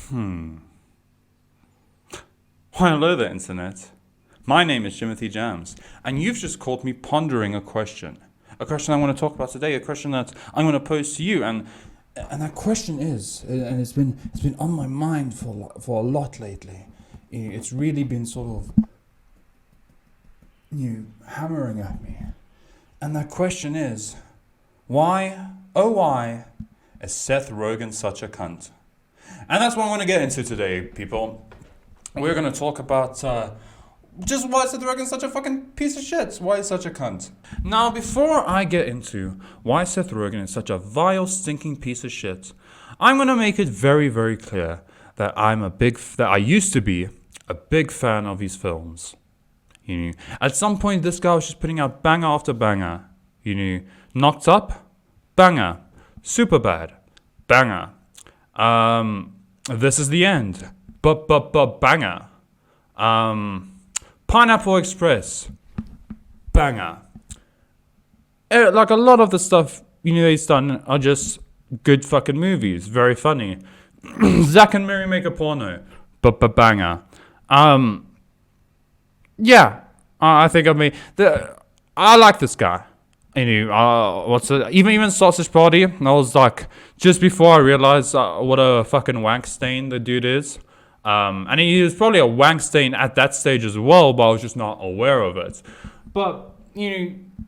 Hello there, Internet. My name is Timothy Jams, and you've just caught me pondering a question. A question I want to talk about today, a question that I'm going to pose to you, and that question is, and it's been on my mind for a lot lately. It's really been sort of hammering at me. And that question is, why, oh why, is Seth Rogen such a cunt? And that's what I want to get into today, people. We're going to talk about just why Seth Rogen is such a fucking piece of shit. Why he's such a cunt. Now, before I get into why Seth Rogen is such a vile, stinking piece of shit, I'm going to make it very, very clear that I used to be a big fan of his films. At some point, this guy was just putting out banger after banger. Knocked Up, banger. Superbad, banger. This Is the End, banger. Pineapple Express, banger. Like a lot of the stuff he's done are just good fucking movies, very funny. Zack and Mary Make a Porno, banger. Yeah, I think I like this guy. Even Sausage Party. I was like, just before I realized what a fucking wank stain the dude is. And he was probably a wank stain at that stage as well, but I was just not aware of it. But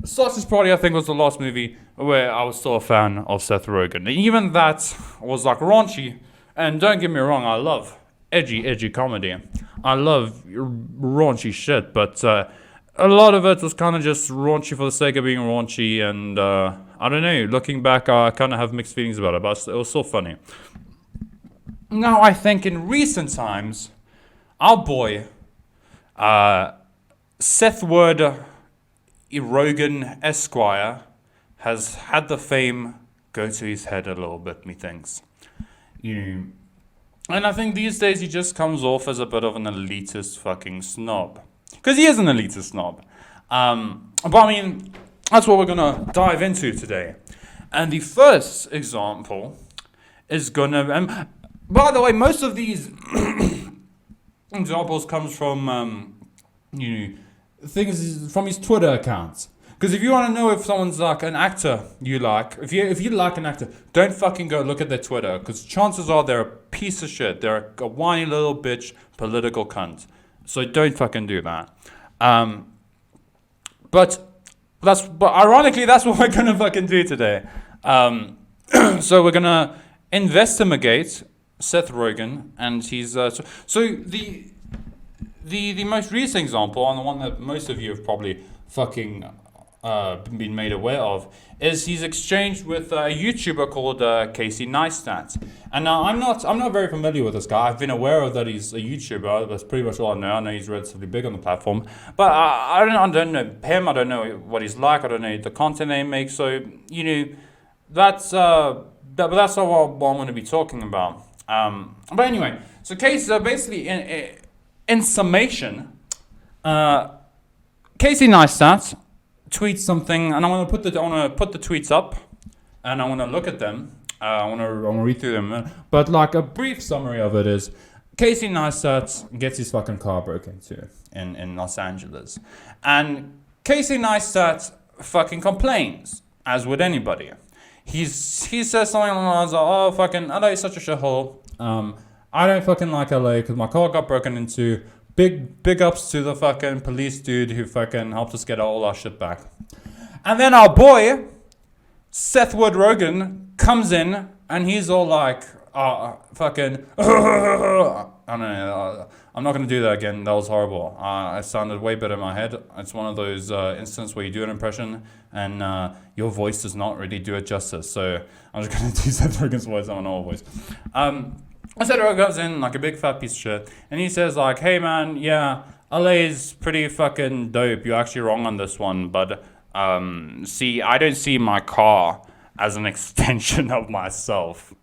Sausage Party, I think, was the last movie where I was still a fan of Seth Rogen. Even that was like raunchy. And don't get me wrong, I love edgy comedy. I love raunchy shit, but a lot of it was kind of just raunchy for the sake of being raunchy, and I don't know, looking back, I kind of have mixed feelings about it, but it was so funny. Now, I think in recent times, our boy, Seth Rogen Esquire, has had the fame go to his head a little bit, methinks. And I think these days he just comes off as a bit of an elitist fucking snob. Because he is an elitist snob. But I mean, that's what we're going to dive into today. And the first example is going to... by the way, most of these examples comes from, things from his Twitter accounts. Because if you want to know if someone's like an actor you like, if you like an actor, don't fucking go look at their Twitter. Because chances are they're a piece of shit. They're a whiny little bitch political cunt. So don't fucking do that. But ironically, that's what we're gonna fucking do today. So we're gonna investigate Seth Rogen, and he's so the most recent example, and the one that most of you have probably fucking been made aware of, is he's exchanged with a YouTuber called Casey Neistat. And now I'm not very familiar with this guy. I've been aware of that he's a YouTuber. That's pretty much all I know. I know he's relatively big on the platform, but I don't know him. I don't know what he's like. I don't know the content they make. So that's not what I'm going to be talking about. But anyway, so Casey basically in summation, Casey Neistat tweets something, and I want to put the tweets up, and I want to look at them. I want to read through them. But like a brief summary of it is, Casey Neistat gets his fucking car broken into in Los Angeles, and Casey Neistat fucking complains, as would anybody. He says something along the lines of, "Oh fucking LA is such a shithole. I don't fucking like LA because my car got broken into." Big ups to the fucking police dude who fucking helped us get all our shit back. And then our boy, Seth Rogen, comes in and he's all like, fucking, I don't know, I'm not going to do that again. That was horrible. It sounded way better in my head. It's one of those instances where you do an impression and your voice does not really do it justice. So I'm just going to do Seth Rogen's voice, not my normal voice. Seth Rogen comes in like a big fat piece of shit, and he says like, "Hey man, yeah, LA is pretty fucking dope. You're actually wrong on this one, but see, I don't see my car as an extension of myself.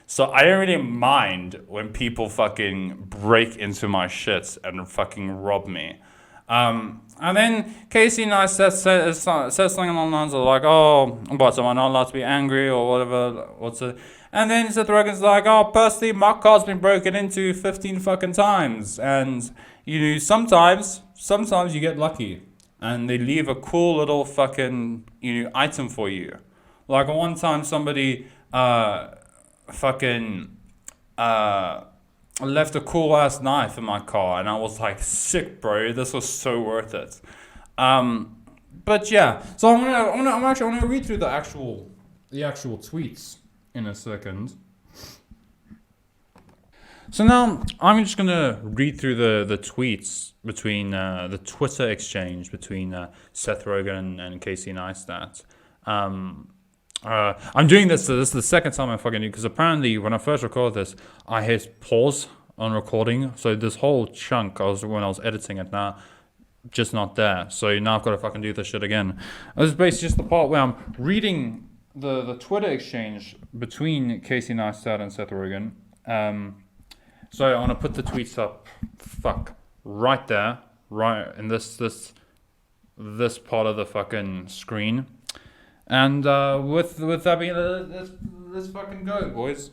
So I don't really mind when people fucking break into my shit and fucking rob me." And then Casey Neistat says something along the lines of like, "Oh, what, am I not allowed to be angry or whatever? What's it?" And then Seth Rogen's like, oh, personally, my car's been broken into 15 fucking times. And, sometimes you get lucky. And they leave a cool little fucking, item for you. Like, one time somebody, fucking, left a cool ass knife in my car. And I was like, sick, bro. This was so worth it. But yeah. So I'm gonna read through the actual tweets in a second. So now I'm just gonna read through the tweets between the Twitter exchange between Seth Rogen and Casey Neistat. I'm doing this. So this is the second time I fucking do, because apparently when I first recorded this, I hit pause on recording. So this whole chunk when I was editing it now, just not there. So now I've got to fucking do this shit again. This is basically just the part where I'm reading the Twitter exchange between Casey Neistat and Seth Rogen. So I want to put the tweets up, right there, right in this part of the fucking screen. And with that being, let's fucking go, boys.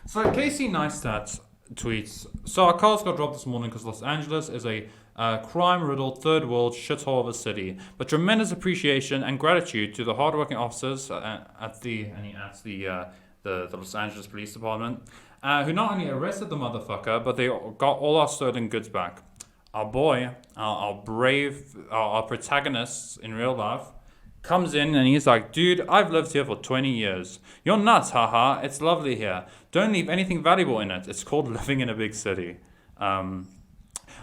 So Casey Neistat tweets, so our cars got dropped this morning because Los Angeles is a crime-riddled third world shithole of a city, but tremendous appreciation and gratitude to the hardworking officers at the Los Angeles Police Department, who not only arrested the motherfucker, but they got all our stolen goods back. Our boy, our brave, our protagonist in real life, comes in and he's like, dude, I've lived here for 20 years. You're nuts, haha. It's lovely here. Don't leave anything valuable in it. It's called living in a big city. I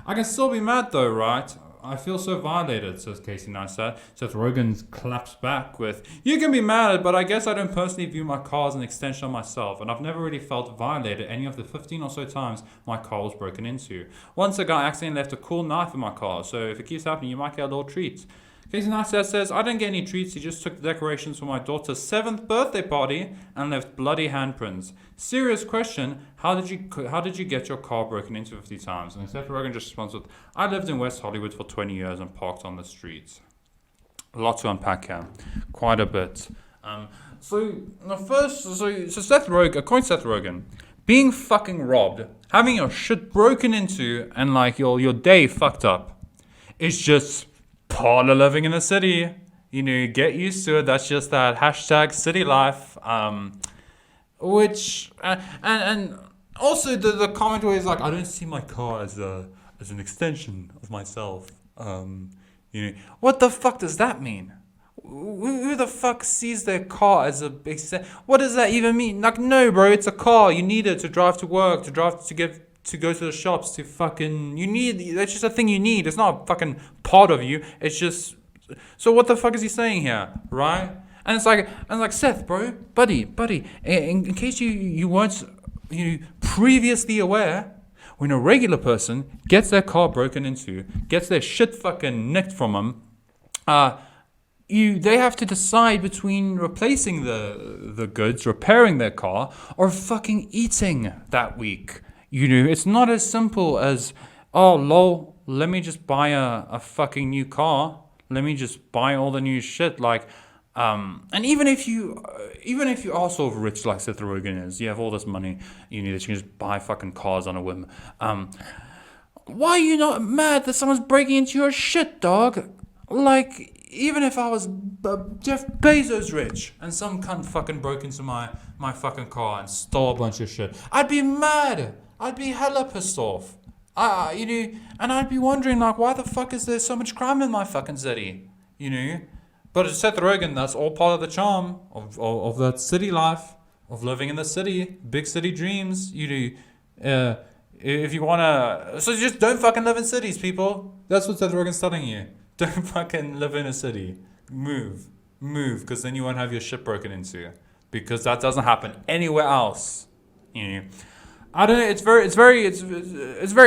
can still be mad though, right? I feel so violated, says Casey Neistat. Seth Rogen claps back with, you can be mad, but I guess I don't personally view my car as an extension of myself, and I've never really felt violated any of the 15 or so times my car was broken into. Once a guy accidentally left a cool knife in my car, so if it keeps happening, you might get a little treat. Casey Neistat says, I didn't get any treats, he just took the decorations for my daughter's 7th birthday party and left bloody handprints. Serious question, how did you get your car broken into 50 times? And Seth Rogen just responds with, I lived in West Hollywood for 20 years and parked on the streets. A lot to unpack here. Quite a bit. So Seth Rogen, according to Seth Rogen, being fucking robbed, having your shit broken into and like your day fucked up, is just part of living in the city. Get used to it. That's just that hashtag city life. Which and also the comment where he's like, I don't see my car as an extension of myself. What the fuck does that mean? Who the fuck sees their car as a big what does that even mean? Like, no, bro, it's a car. You need it to drive to work, to go to the shops, to fucking, that's just a thing you need. It's not a fucking part of you. It's just, so what the fuck is he saying here, right? And it's like, Seth, bro, buddy, in case you weren't, previously aware, when a regular person gets their car broken into, gets their shit fucking nicked from them, they have to decide between replacing the goods, repairing their car, or fucking eating that week. It's not as simple as, oh, lol, let me just buy a fucking new car. Let me just buy all the new shit. Like, and even if you are sort of rich like Seth Rogen is, you have all this money, that you can just buy fucking cars on a whim. Why are you not mad that someone's breaking into your shit, dog? Like, even if I was Jeff Bezos rich and some cunt fucking broke into my fucking car and stole a bunch of shit, I'd be mad. I'd be hella pissed off. And I'd be wondering, like, why the fuck is there so much crime in my fucking city? But it's Seth Rogen, that's all part of the charm of that city life, of living in the city, big city dreams. If you wanna, so just don't fucking live in cities, people. That's what Seth Rogen's telling you. Don't fucking live in a city. Move, because then you won't have your shit broken into, because that doesn't happen anywhere else. I don't know. It's very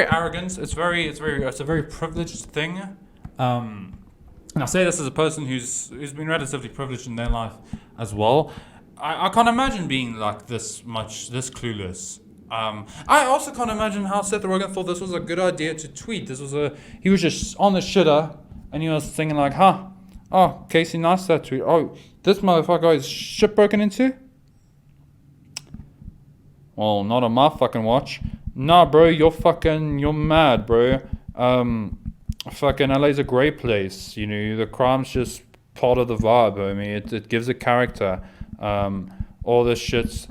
arrogant. It's a very privileged thing. And I say this as a person who's been relatively privileged in their life as well. I can't imagine being like this clueless. I also can't imagine how Seth Rogen thought this was a good idea to tweet. He was just on the shitter, and he was thinking like, oh, Casey Neistat tweet. Oh, this motherfucker is shit broken into. Well, not on my fucking watch. Nah, bro, you're mad, bro. Fucking LA's a great place. You know, the crime's just part of the vibe. I mean, it gives a character. All this shit's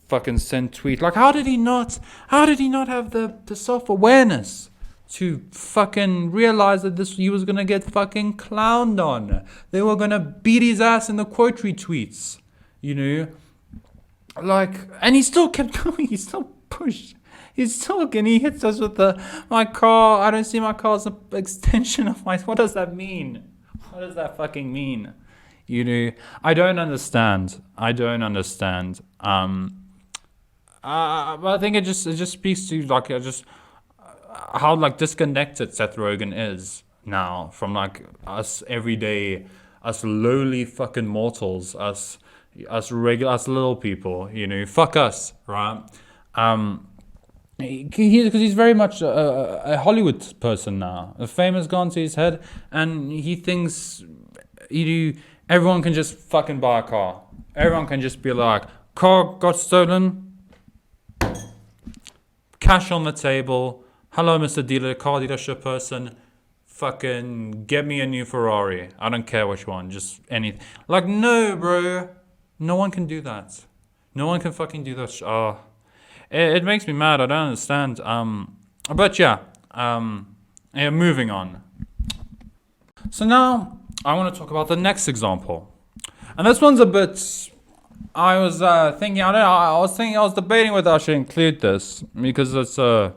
fucking sent tweet. Like, how did he not have the self-awareness to fucking realize that he was gonna get fucking clowned on? They were gonna beat his ass in the quote retweets, you know? Like, and he still kept going, he still pushed. He's talking, he hits us with my car, I don't see my car as an extension of my, what does that mean? What does that fucking mean? You know, I don't understand. But I think it just speaks to like just how like disconnected Seth Rogen is now from like us everyday, us lowly fucking mortals, us little people. You know, fuck us, right? Because he's very much a Hollywood person now. The fame has gone to his head, and he thinks everyone can just fucking buy a car. Everyone can just be like, car got stolen, cash on the table. Hello, Mr. Dealer, car dealership person. Fucking get me a new Ferrari. I don't care which one, just anything. Like, no, bro. No one can do that. No one can fucking do that. It makes me mad. I don't understand. But yeah, moving on. So now I want to talk about the next example, and this one's a bit. I was thinking. I was debating whether I should include this because it's a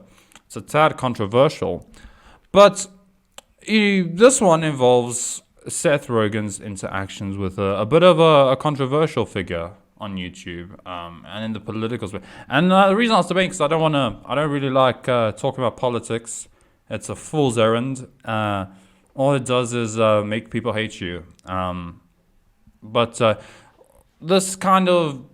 tad controversial, but this one involves Seth Rogen's interactions with a bit of a controversial figure on YouTube, and in the political space. And the reason I was debating because I don't really like talking about politics. It's a fool's errand. All it does is make people hate you. But this kind of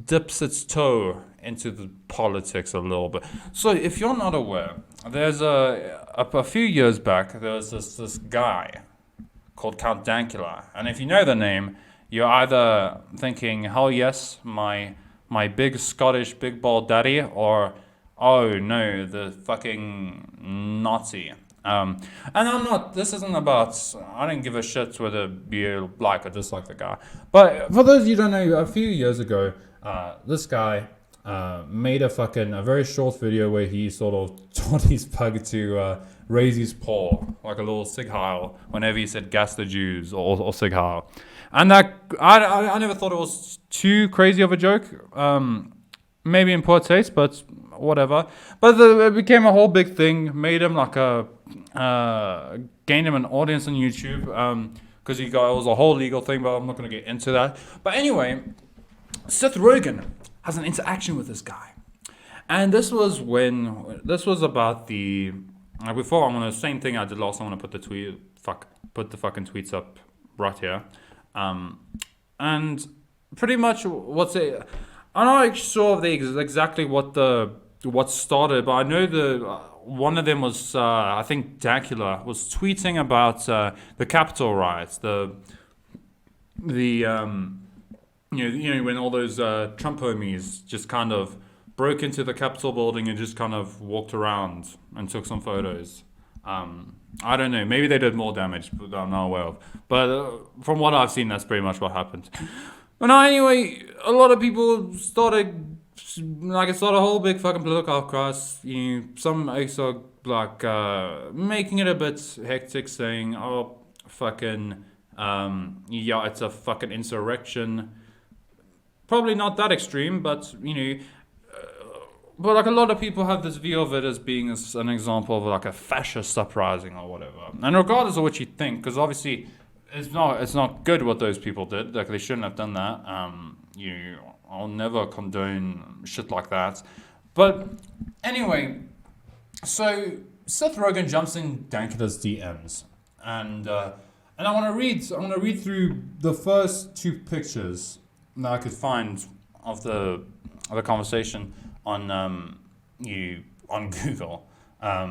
dips its toe into the politics a little bit. So if you're not aware, there's a few years back, there was this guy called Count Dankula. And if you know the name, you're either thinking, hell yes, my big Scottish big bald daddy, or oh no, the fucking Nazi. And I'm not, this isn't about, I don't give a shit whether you like or dislike the guy. But for those of you who don't know, a few years ago, this guy made a very short video where he sort of taught his pug to raise his paw, like a little Sig Heil, whenever he said gas the Jews or Sig Heil. And that, I never thought it was too crazy of a joke. Maybe in poor taste, but whatever. But it became a whole big thing, made him like gained him an audience on YouTube, because it was a whole legal thing, but I'm not going to get into that. But anyway, Seth Rogen has an interaction with this guy. And this was about before, I'm going to, same thing I did last time, I'm going to put the fucking tweets up right here. And pretty much I'm not sure of exactly what started, but I know one of them was I think Dankula was tweeting about the Capitol riots, the when all those Trump homies just kind of broke into the Capitol building and just kind of walked around and took some photos. I don't know. Maybe they did more damage, but I'm not aware of. But from what I've seen, that's pretty much what happened. But no, anyway, a lot of people started, like, it's not a whole big fucking political outcry. Some are like making it a bit hectic, saying, "Oh, fucking, yeah, it's a fucking insurrection." Probably not that extreme, but but like a lot of people have this view of it as being an example of like a fascist uprising or whatever. And regardless of what you think, because obviously it's not good what those people did. Like, they shouldn't have done that. I'll never condone shit like that. But anyway, so Seth Rogen jumps in Dankula's DMs, and I want to read through the first two pictures that I could find of the conversation on Google. I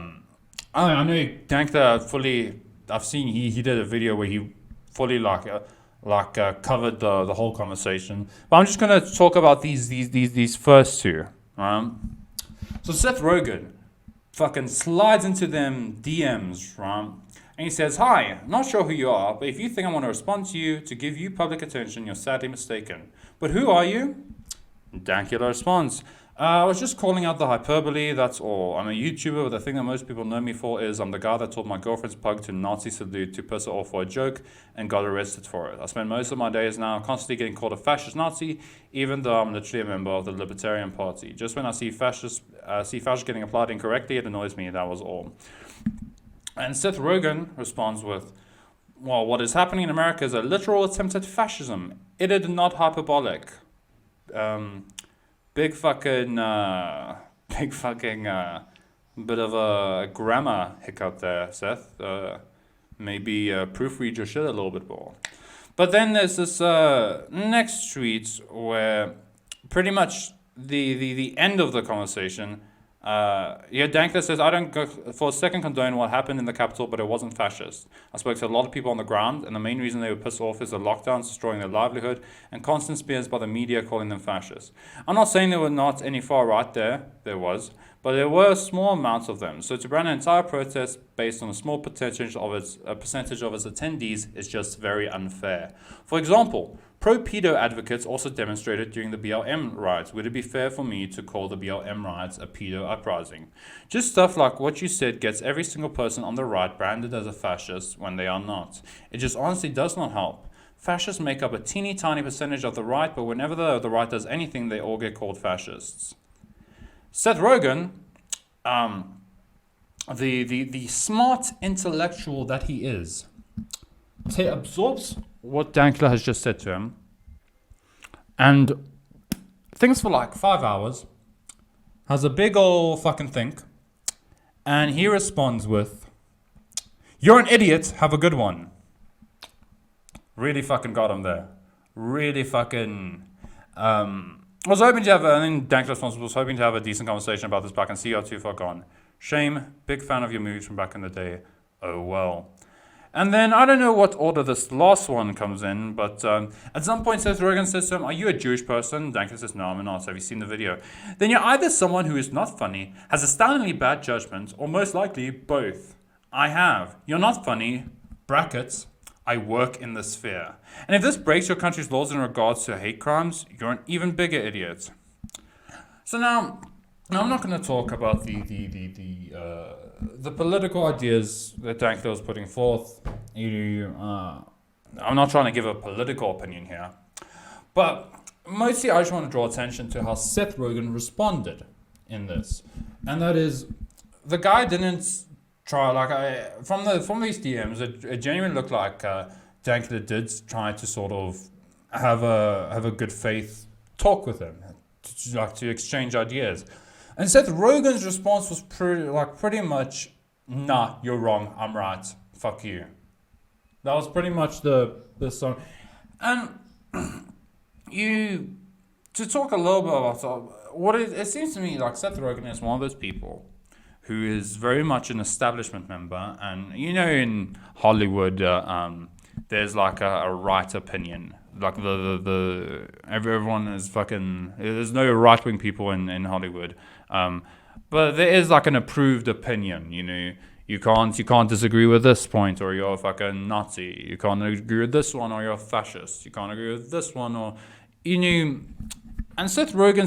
know Dankula fully. I've seen he did a video where he fully covered the whole conversation. But I'm just gonna talk about these first two. So Seth Rogen fucking slides into them DMs, right? And he says, "Hi, not sure who you are, but if you think I want to respond to you to give you public attention, you're sadly mistaken. But who are you?" Dankula responds, "I was just calling out the hyperbole, that's all. I'm a YouTuber, but the thing that most people know me for is I'm the guy that taught my girlfriend's pug to Nazi salute to piss her off for a joke and got arrested for it. I spend most of my days now constantly getting called a fascist Nazi, even though I'm literally a member of the Libertarian Party. Just when I see fascist getting applied incorrectly, it annoys me, that was all." And Seth Rogen responds with, "Well, what is happening in America is a literal attempt at fascism. It is not hyperbolic." Big fucking bit of a grammar hiccup there, Seth. Maybe proofread your shit a little bit more. But then there's this next tweet where pretty much the end of the conversation. Dankler says, "I don't go for a second condone what happened in the Capitol, but it wasn't fascist. I spoke to a lot of people on the ground, and the main reason they were pissed off is the lockdowns destroying their livelihood and constant spears by the media calling them fascists. I'm not saying there were not any far right there was, but there were small amounts of them. So to brand an entire protest based on a small percentage of its attendees is just very unfair. For example, pro-pedo advocates also demonstrated during the BLM riots. Would it be fair for me to call the BLM riots a pedo uprising? Just stuff like what you said gets every single person on the right branded as a fascist when they are not. It just honestly does not help. Fascists make up a teeny tiny percentage of the right, but whenever the right does anything, they all get called fascists." Seth Rogen, the smart intellectual that he is, absorbs what Dankler has just said to him and thinks for like 5 hours, has a big ol' fucking think, and he responds with, "You're an idiot, have a good one." Really fucking got him there. Really fucking... I was hoping to have, I think Dankler response was hoping to have a decent conversation about this back and see how too far gone. Shame, big fan of your movies from back in the day. Oh well. And then I don't know what order this last one comes in, but at some point Seth Rogen says to him, "Are you a Jewish person?" Dankler says, "No, I'm not. Have you seen the video?" "Then you're either someone who is not funny, has astoundingly bad judgment, or most likely both." "I have. You're not funny. Brackets. I work in the sphere. And if this breaks your country's laws in regards to hate crimes, you're an even bigger idiot." So now I'm not going to talk about the political ideas that Dankler was putting forth. I'm not trying to give a political opinion here, but mostly I just want to draw attention to how Seth Rogen responded in this, and that is, the guy didn't try from these DMs. It genuinely looked like Dankler did try to sort of have a good faith talk with him, to exchange ideas. And Seth Rogen's response was pretty much, "Nah, you're wrong. I'm right. Fuck you." That was pretty much the song. And to talk a little bit about it seems to me like Seth Rogen is one of those people who is very much an establishment member, and in Hollywood, there's like a right opinion. Like everyone is fucking. There's no right wing people in Hollywood, but there is like an approved opinion. You can't disagree with this point, or you're a fucking Nazi. You can't agree with this one, or you're a fascist. You can't agree with this one, or And Seth Rogen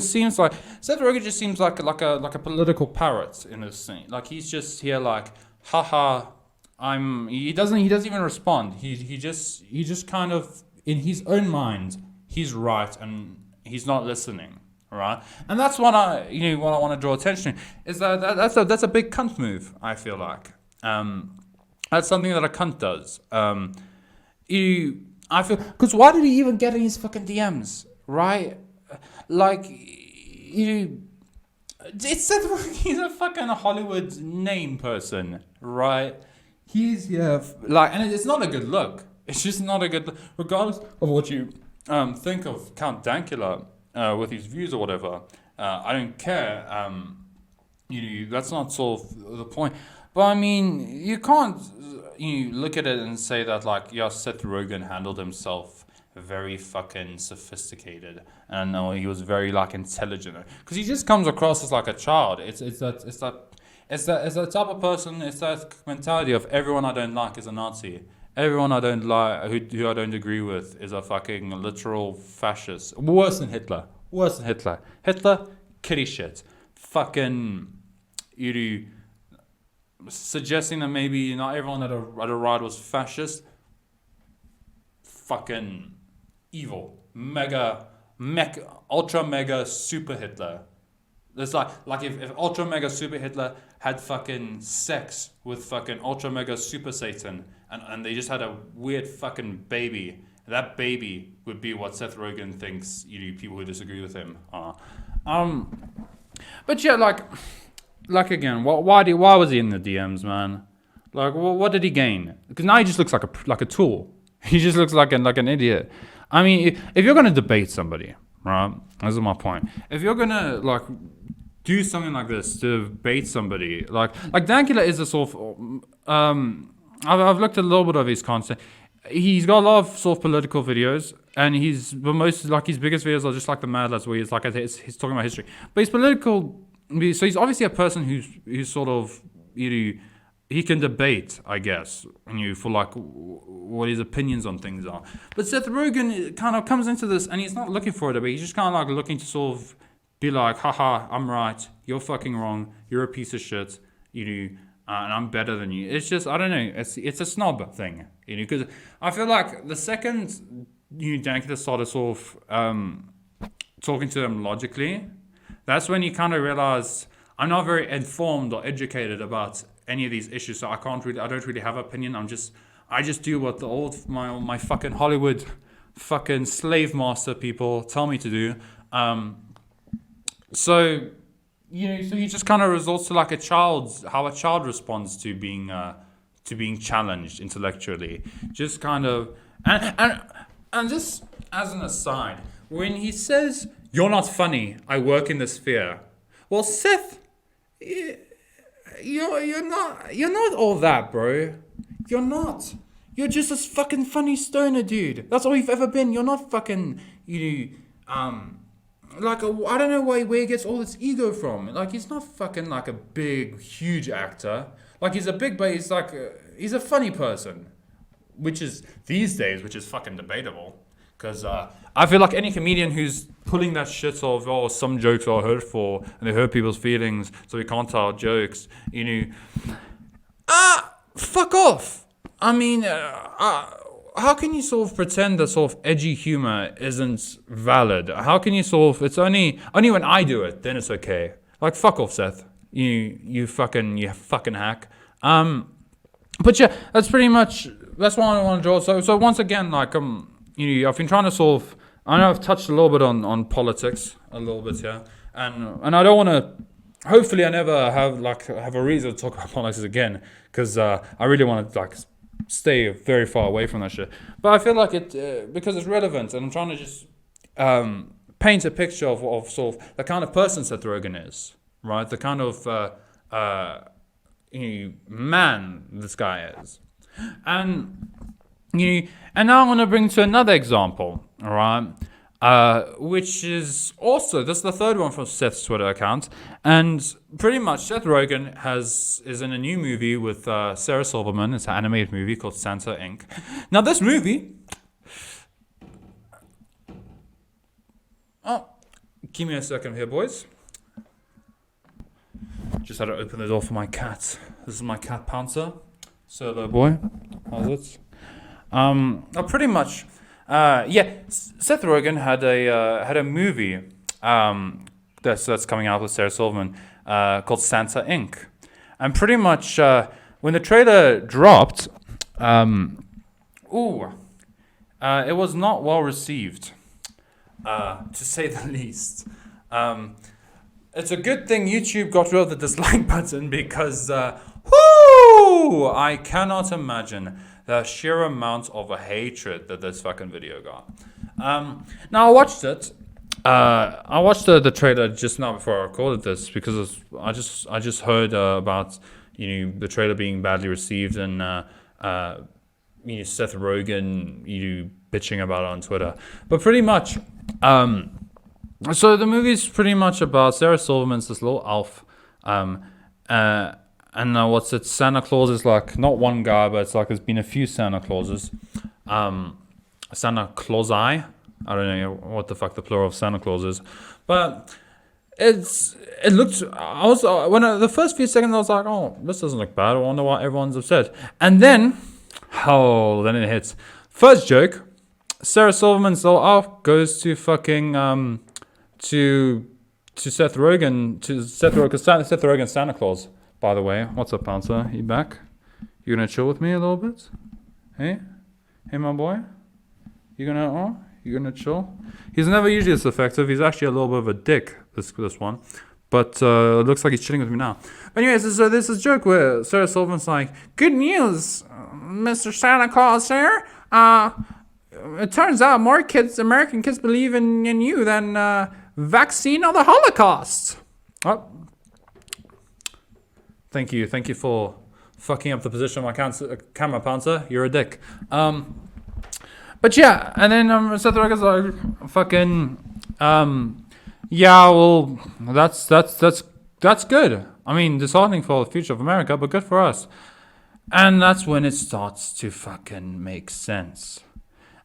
just seems like a political parrot in this scene. Like he's just here like, haha, he doesn't even respond. He just kind of, in his own mind, he's right and he's not listening, right? And that's what I want to draw attention to, is that's a big cunt move, I feel like. That's something that a cunt does. Because why did he even get in his fucking DMs, right? Like, it's he's a fucking Hollywood name person, right? He's and it's not a good look. It's just not a good look, regardless of what you think of Count Dankula with his views or whatever. I don't care. That's not sort of the point. But I mean, you can't look at it and say that Seth Rogen handled himself very fucking sophisticated, and I know he was very like intelligent, because he just comes across as like a child. It's that type of person. It's that mentality of everyone I don't like is a Nazi. Everyone I don't like, who I don't agree with, is a fucking literal fascist. Worse than Hitler. Worse than Hitler. Hitler, kitty shit. Fucking, suggesting that maybe not everyone at a ride was fascist. Fucking evil. Ultra mega super Hitler. It's like if ultra mega super Hitler had fucking sex with fucking ultra mega super Satan, and they just had a weird fucking baby. That baby would be what Seth Rogen thinks people who disagree with him are. But yeah, like again, why was he in the DMs, man? Like, what did he gain? Because now he just looks like a tool. He just looks like an idiot. I mean, if you're gonna debate somebody, right? This is my point. If you're gonna like do something like this to debate somebody, like Dankula is a sort of I've looked at a little bit of his content. He's got a lot of sort of political videos, and his biggest videos are just like the Mad Lads, where he's he's talking about history. But he's political, so he's obviously a person who's sort of he can debate, I guess, for like what his opinions on things are. But Seth Rogen kind of comes into this, and he's not looking for a debate. He's just kind of like looking to sort of be like, haha, I'm right, you're fucking wrong, you're a piece of shit, and I'm better than you. It's just, I don't know, it's a snob thing, because I feel like the second Dankula started sort of talking to them logically, that's when you kind of realize I'm not very informed or educated about any of these issues, so I don't really have an opinion. I just do what my fucking Hollywood fucking slave master people tell me to do. So he just kind of resorts to like how a child responds to being challenged intellectually. Just kind of, and just as an aside, when he says, "You're not funny, I work in the sphere," well, Seth, you're not all that, bro. You're not. You're just a fucking funny stoner dude. That's all you've ever been. You're not fucking, I don't know where he gets all this ego from. Like, he's not fucking like a big, huge actor. Like, he's a big, but he's a funny person. Which is, these days, fucking debatable. Because I feel like any comedian who's pulling that shit of, some jokes are hurtful and they hurt people's feelings, so we can't tell jokes, fuck off. I mean, how can you sort of pretend that sort of edgy humor isn't valid? How can you sort of, it's only when I do it, then it's okay. Like, fuck off, Seth. You fucking hack. But yeah, that's pretty much, that's what I want to draw. So once again, like, I've been trying to sort of, I know I've touched a little bit on politics, a little bit here. And I don't want to, hopefully I never have a reason to talk about politics again, because I really want to, like, stay very far away from that shit. But I feel like it, because it's relevant, and I'm trying to just paint a picture of sort of the kind of person Seth Rogen is, right? The kind of man this guy is. And now I'm going to bring to another example, all right? Which is also, this is the third one from Seth's Twitter account, and pretty much Seth Rogen is in a new movie with Sarah Silverman. It's an animated movie called Santa Inc. Now this movie, give me a second here, boys. Just had to open the door for my cat. This is my cat Pouncer. Solo boy, how's it? Pretty much. Seth Rogen had a movie that's coming out with Sarah Silverman called Santa Inc. And pretty much when the trailer dropped, it was not well received, to say the least. It's a good thing YouTube got rid of the dislike button, because I cannot imagine the sheer amount of hatred that this fucking video got. Now I watched it. I watched the trailer just now before I recorded this, because I just heard about the trailer being badly received, and Seth Rogen, bitching about it on Twitter. But pretty much, so the movie's pretty much about Sarah Silverman's this little elf, and what's it? Santa Claus is like not one guy, but it's like there's been a few Santa Clauses. Santa Clausi. I don't know what the fuck the plural of Santa Claus is, but it looked. I was the first few seconds I was like, oh, this doesn't look bad. I wonder why everyone's upset. And then, then it hits. First joke: Sarah Silverman's little elf goes to fucking to Seth Rogen Seth Rogen's Santa Claus. By the way, what's up, Pouncer? You back? You gonna chill with me a little bit? Hey, my boy. You gonna chill? He's never usually this effective. He's actually a little bit of a dick, this one. But it looks like he's chilling with me now. But anyways, so there's this joke where Sarah Silverman's like, good news, Mr. Santa Claus here. It turns out more American kids believe in you than vaccine or the Holocaust. Oh. Thank you for fucking up the position of my camera, Panzer. You're a dick. But yeah, and then Seth Rogen's like, fucking, yeah, well, that's good. I mean, disheartening for the future of America, but good for us. And that's when it starts to fucking make sense.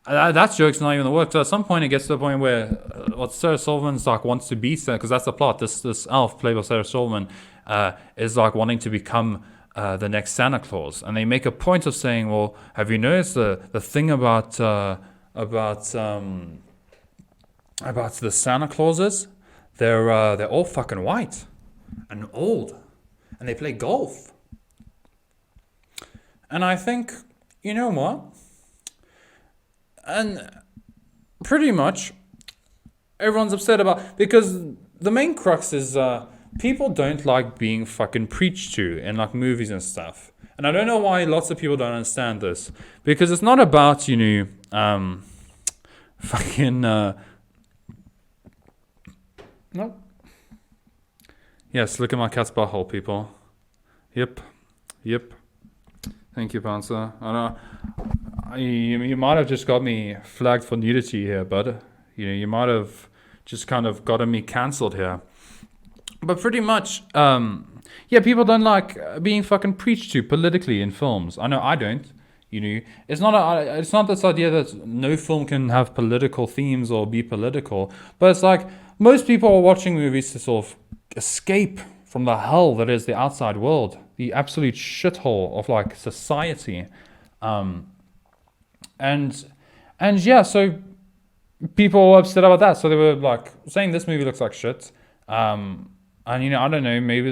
That joke's not even the work. So at some point, it gets to the point where what Sarah Silverman's like wants to be, because that's the plot. This elf played by Sarah Silverman is like wanting to become the next Santa Claus, and they make a point of saying, well, have you noticed the thing about the Santa Clauses? They're all fucking white and old, and they play golf. And I think, you know what? And pretty much everyone's upset about, because the main crux is people don't like being fucking preached to in like movies and stuff. And I don't know why lots of people don't understand this, because it's not about, fucking no. Yes, look at my cat's butthole, people. Yep. Thank you, Panzer. I know you might have just got me flagged for nudity here, bud. You might have just kind of gotten me cancelled here. But pretty much, people don't like being fucking preached to politically in films. I know I don't. It's not this idea that no film can have political themes or be political, but it's like most people are watching movies to sort of escape from the hell that is the outside world, the absolute shithole of like society, so people were upset about that. So they were like saying this movie looks like shit. And I don't know, maybe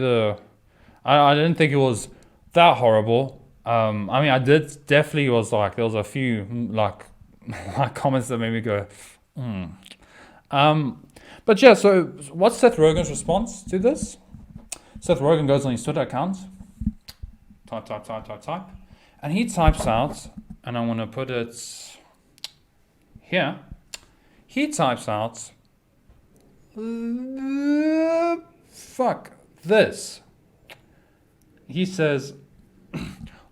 I didn't think it was that horrible. I definitely was like, there was a few like comments that made me go, But yeah, so what's Seth Rogen's response to this? Seth Rogen goes on his Twitter account, type, and he types out, and I want to put it here. He types out, fuck this. He says,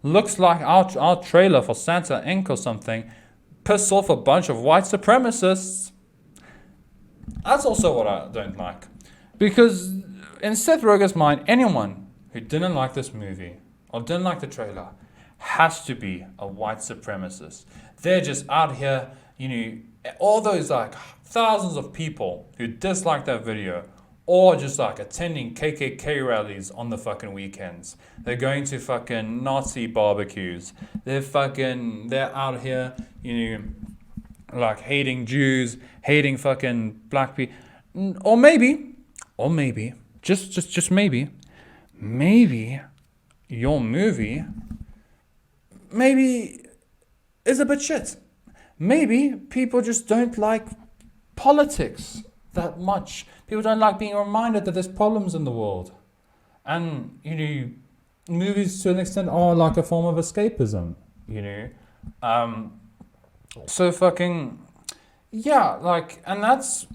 looks like our trailer for Santa Inc. or something pissed off a bunch of white supremacists. That's also what I don't like. Because in Seth Rogen's mind, anyone who didn't like this movie or didn't like the trailer has to be a white supremacist. They're just out here, all those like thousands of people who dislike that video, or just like attending KKK rallies on the fucking weekends. They're going to fucking Nazi barbecues. They're out here, like hating Jews, hating fucking black people. Or maybe, just maybe your movie is a bit shit. Maybe people just don't like politics that much. People don't like being reminded that there's problems in the world. And, movies to an extent are like a form of escapism, So fucking, yeah, like, and that's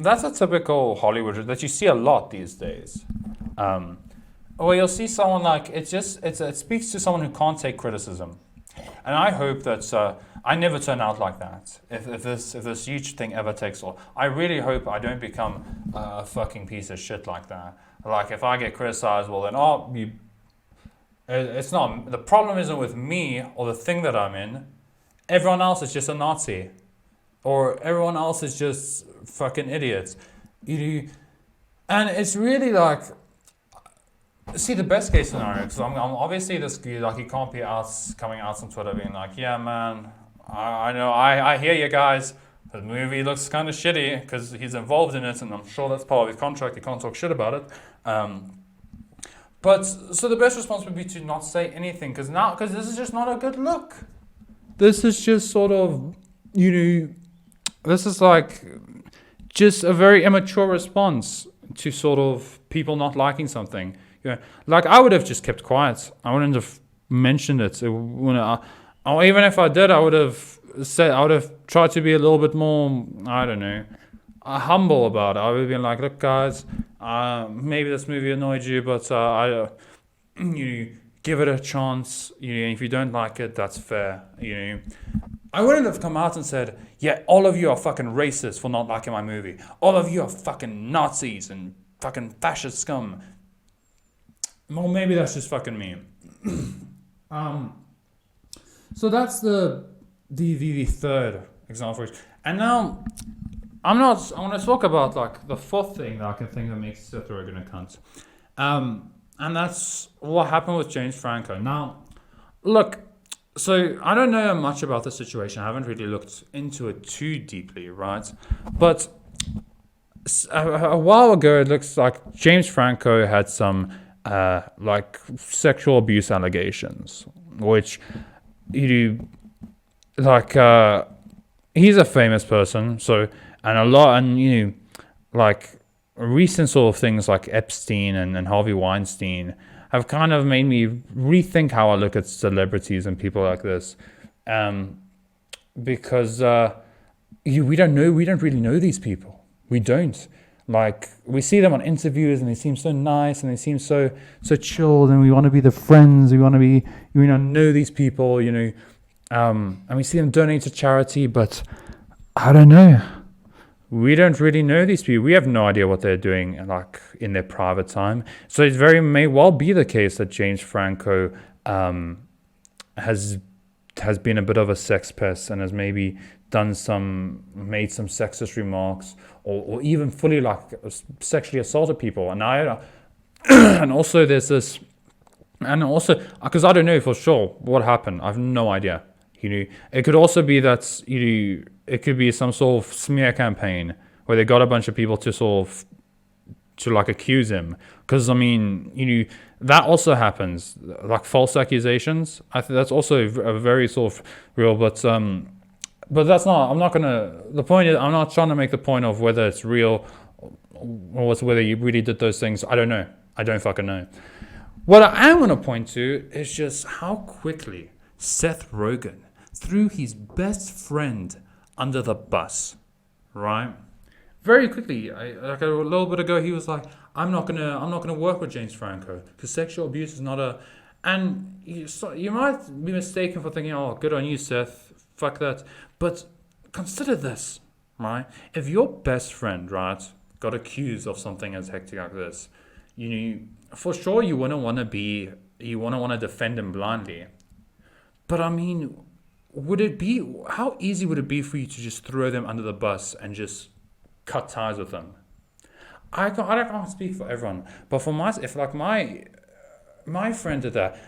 a typical Hollywood that you see a lot these days. Or you'll see someone like, it speaks to someone who can't take criticism. And I hope that I never turn out like that. If this huge thing ever takes off, I really hope I don't become a fucking piece of shit like that. Like if I get criticized, well then, it's not, the problem isn't with me or the thing that I'm in. Everyone else is just a Nazi, or everyone else is just fucking idiots. And it's really like, see, the best case scenario, because I'm obviously this guy, like, he can't be coming out on Twitter being like, yeah, man, I know, I hear you guys, the movie looks kind of shitty because he's involved in it, and I'm sure that's part of his contract, he can't talk shit about it. But, so the best response would be to not say anything, because this is just not a good look. This is just sort of, this is like just a very immature response to sort of people not liking something. Like I would have just kept quiet. I wouldn't have mentioned it. Or even if I did, I would have tried to be a little bit more, I don't know, humble about it. I would have been like, look, guys, maybe this movie annoyed you, but you give it a chance. If you don't like it, that's fair. I wouldn't have come out and said, yeah, all of you are fucking racist for not liking my movie. All of you are fucking Nazis and fucking fascist scum. Well, maybe that's just fucking me. So that's the third example. And now, I want to talk about like the fourth thing that I can think that makes Seth Rogen a cunt. And that's what happened with James Franco. Now, look, so I don't know much about the situation. I haven't really looked into it too deeply, right? But a while ago, it looks like James Franco had some like sexual abuse allegations, which he's a famous person, so like recent sort of things like Epstein and Harvey Weinstein have kind of made me rethink how I look at celebrities and people like this, because we don't really know these people. We don't. Like, we see them on interviews and they seem so nice and they seem so chilled, and we want to be their friends. We want to be, know these people, and we see them donate to charity, but I don't know. We don't really know these people. We have no idea what they're doing, like, in their private time. So it may well be the case that James Franco has been a bit of a sex pest and has maybe made some sexist remarks, or even fully like sexually assaulted people. And and also there's this, and also because I don't know for sure what happened. I have no idea. It could also be that it could be some sort of smear campaign where they got a bunch of people to like accuse him. Because that also happens, like false accusations. I think that's also a very sort of real, but that's not. I'm not gonna. The point is, I'm not trying to make the point of whether it's real or whether you really did those things. I don't know. I don't fucking know. What I am gonna point to is just how quickly Seth Rogen threw his best friend under the bus, right? Very quickly, like a little bit ago, he was like, "I'm not gonna work with James Franco because sexual abuse is not a." And you might be mistaken for thinking, "Oh, good on you, Seth. Fuck that." But consider this, right? If your best friend, right, got accused of something as hectic like this, for sure you wouldn't want to defend him blindly. But how easy would it be for you to just throw them under the bus and just cut ties with them? I can't speak for everyone, but for my friend did that.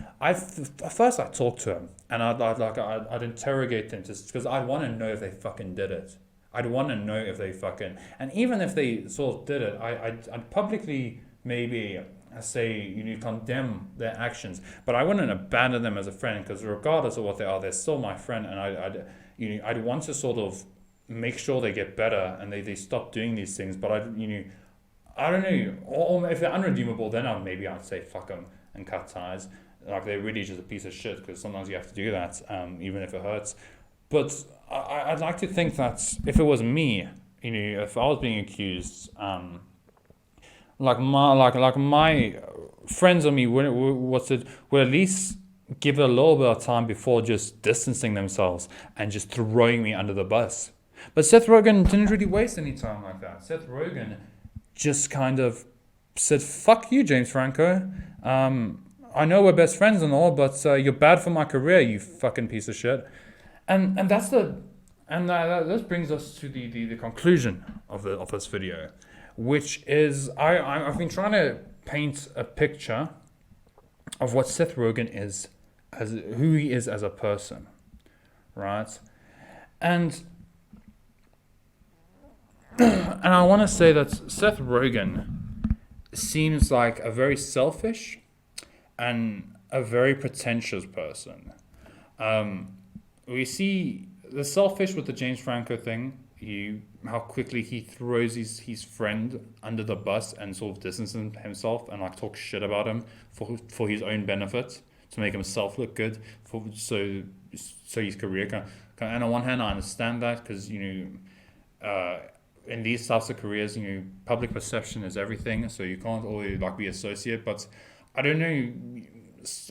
First I talked to him and I'd interrogate them just because I'd want to know if they fucking did it. I'd want to know if they fucking, and even if they sort of did it, I'd publicly maybe say condemn their actions, but I wouldn't abandon them as a friend, because regardless of what they are, they're still my friend, and I'd want to sort of make sure they get better and they stop doing these things. But I don't know, or if they're unredeemable, then I'd say fuck them and cut ties. Like, they're really just a piece of shit, because sometimes you have to do that, even if it hurts. But I'd like to think that if it was me, if I was being accused, like my friends on me would at least give it a little bit of time before just distancing themselves and just throwing me under the bus. But Seth Rogen didn't really waste any time like that. Seth Rogen just kind of said, "Fuck you, James Franco. I know we're best friends and all, but you're bad for my career, you fucking piece of shit." And that's the and this brings us to the conclusion of this video, which is I've been trying to paint a picture of what Seth Rogen is, as who he is as a person, right? And and I want to say that Seth Rogen seems like a very selfish and a very pretentious person. We see the selfish with the James Franco thing. How quickly he throws his friend under the bus and sort of distances himself and like talks shit about him for his own benefit, to make himself look good, so his career can. And on one hand, I understand that, because in these types of careers, public perception is everything, so you can't always like be associate. But I don't know.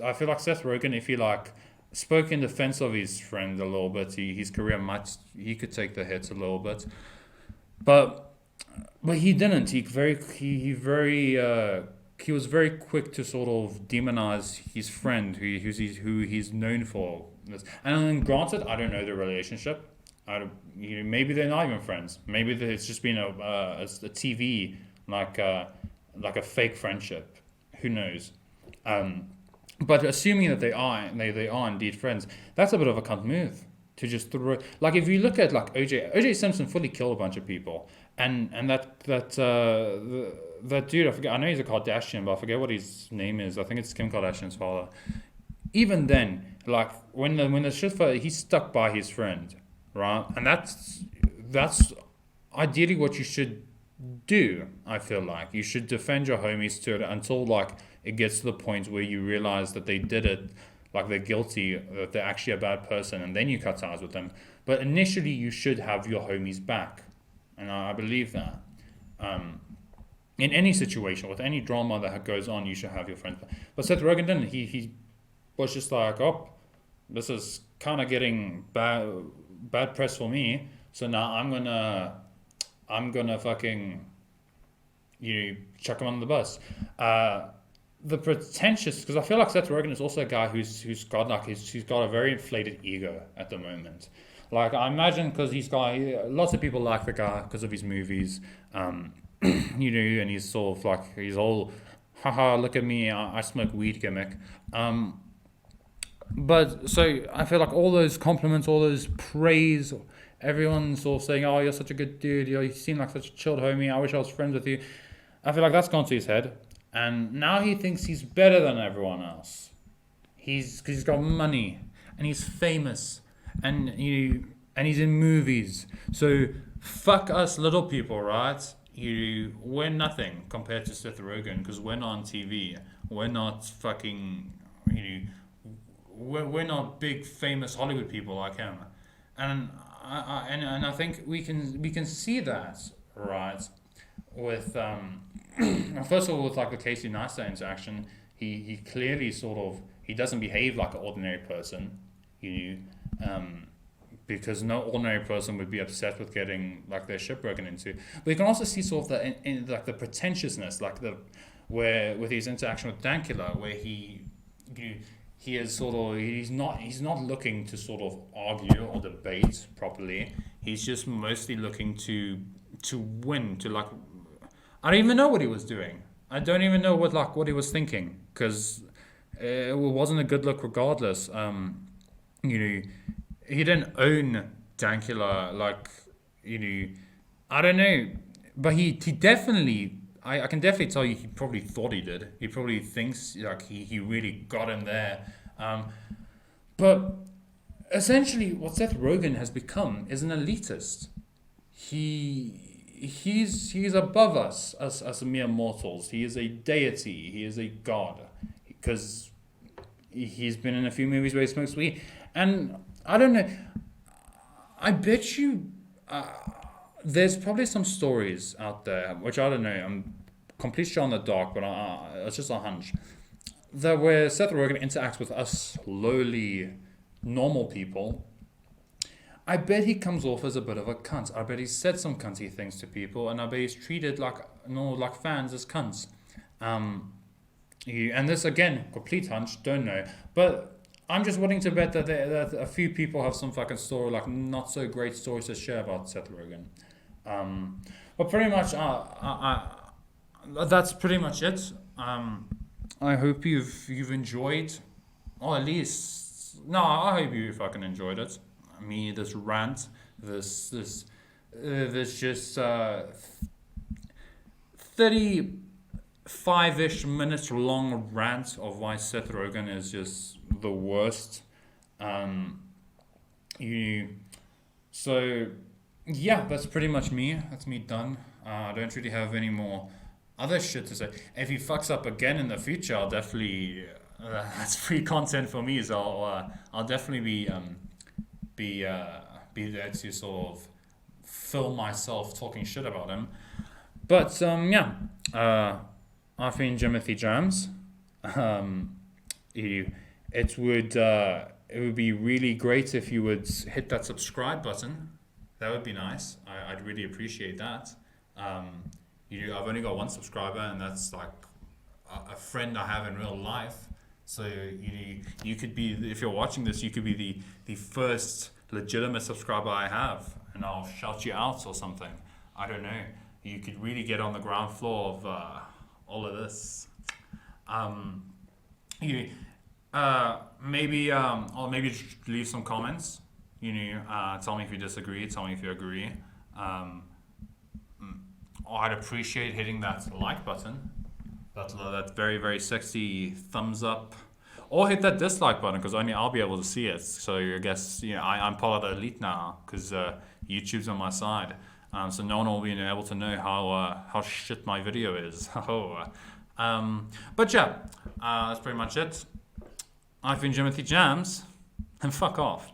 I feel like Seth Rogen, if he like spoke in defense of his friend a little bit, his career he could take the hits a little bit, but he didn't. He was very quick to sort of demonize his friend, who he's known for this. And granted, I don't know the relationship. Maybe they're not even friends. Maybe it's just been a TV like a fake friendship. Who knows? But assuming that they are indeed friends, that's a bit of a cunt move to just throw. Like if you look at like OJ Simpson fully killed a bunch of people, and that dude, I forget. I know he's a Kardashian, but I forget what his name is. I think it's Kim Kardashian's father. Even then, like when the shit fell, he stuck by his friend, right? And that's ideally what you should do. I feel like you should defend your homies to it until like it gets to the point where you realize that they did it, like they're guilty, that they're actually a bad person, and then you cut ties with them. But initially, you should have your homies back, and I believe that. In any situation, with any drama that goes on, you should have your friends back. But Seth Rogen didn't. He was just like, oh, this is kind of getting bad press for me, so now I'm gonna fucking chuck him under the bus. The pretentious, because I feel like Seth Rogen is also a guy who's got a very inflated ego at the moment. Like I imagine, because lots of people like the guy because of his movies, and he's sort of like his whole, haha, look at me, I smoke weed gimmick. But so I feel like all those compliments, all those praise, everyone's sort of saying, "Oh, you're such a good dude. You seem like such a chilled homie. I wish I was friends with you." I feel like that's gone to his head. And now he thinks he's better than everyone else. Because he's got money and he's famous and he's in movies. So fuck us little people, right? We're nothing compared to Seth Rogen, because we're not on TV. We're not fucking we're not big famous Hollywood people like him. And I think we can see that, right? With first of all, with like the Casey Neistat interaction, he clearly he doesn't behave like an ordinary person, because no ordinary person would be upset with getting like their ship broken into. But you can also see sort of the pretentiousness, like where with his interaction with Dankula, where he is he's not looking to sort of argue or debate properly. He's just mostly looking to win, to like. I don't even know what he was doing. I don't even know what he was thinking, because it wasn't a good look regardless. He didn't own Dankula, I don't know, but he definitely, I can definitely tell you, he probably thought he did. He probably thinks like he really got him there. But essentially, what Seth Rogen has become is an elitist. He's above us as mere mortals. He is a deity. He is a god, because he's been in a few movies where he smokes weed. And I don't know, I bet you there's probably some stories out there, which I don't know, I'm completely sure on the dark, but it's just a hunch, where Seth Rogen interacts with us lowly, normal people, I bet he comes off as a bit of a cunt. I bet he's said some cunty things to people, and I bet he's treated like fans as cunts. And this again, complete hunch, don't know, but I'm just willing to bet that a few people have some fucking story, like not so great stories to share about Seth Rogen. But pretty much, that's pretty much it. I hope you've enjoyed, or at least no, I hope you fucking enjoyed it. This rant, this just 35-ish minutes long rant of why Seth Rogen is just the worst. So yeah, that's pretty much me. That's me done. I don't really have any more other shit to say. If he fucks up again in the future, I'll definitely that's free content for me. So I'll definitely be there to sort of film myself talking shit about him. But I've been Jimothy Jams. It would be really great if you would hit that subscribe button. That would be nice. I'd really appreciate that. I've only got one subscriber, and that's like a friend I have in real life. So you could be, if you're watching this, you could be the first legitimate subscriber I have, and I'll shout you out or something. I don't know. You could really get on the ground floor of all of this. Maybe just leave some comments. Tell me if you disagree. Tell me if you agree. I'd appreciate hitting that like button, that very, very sexy thumbs up, or hit that dislike button, because only I'll be able to see it. So I guess I'm part of the elite now, because YouTube's on my side. So no one will be able to know how shit my video is. But yeah, that's pretty much it. I've been Jimothy Jams, and fuck off.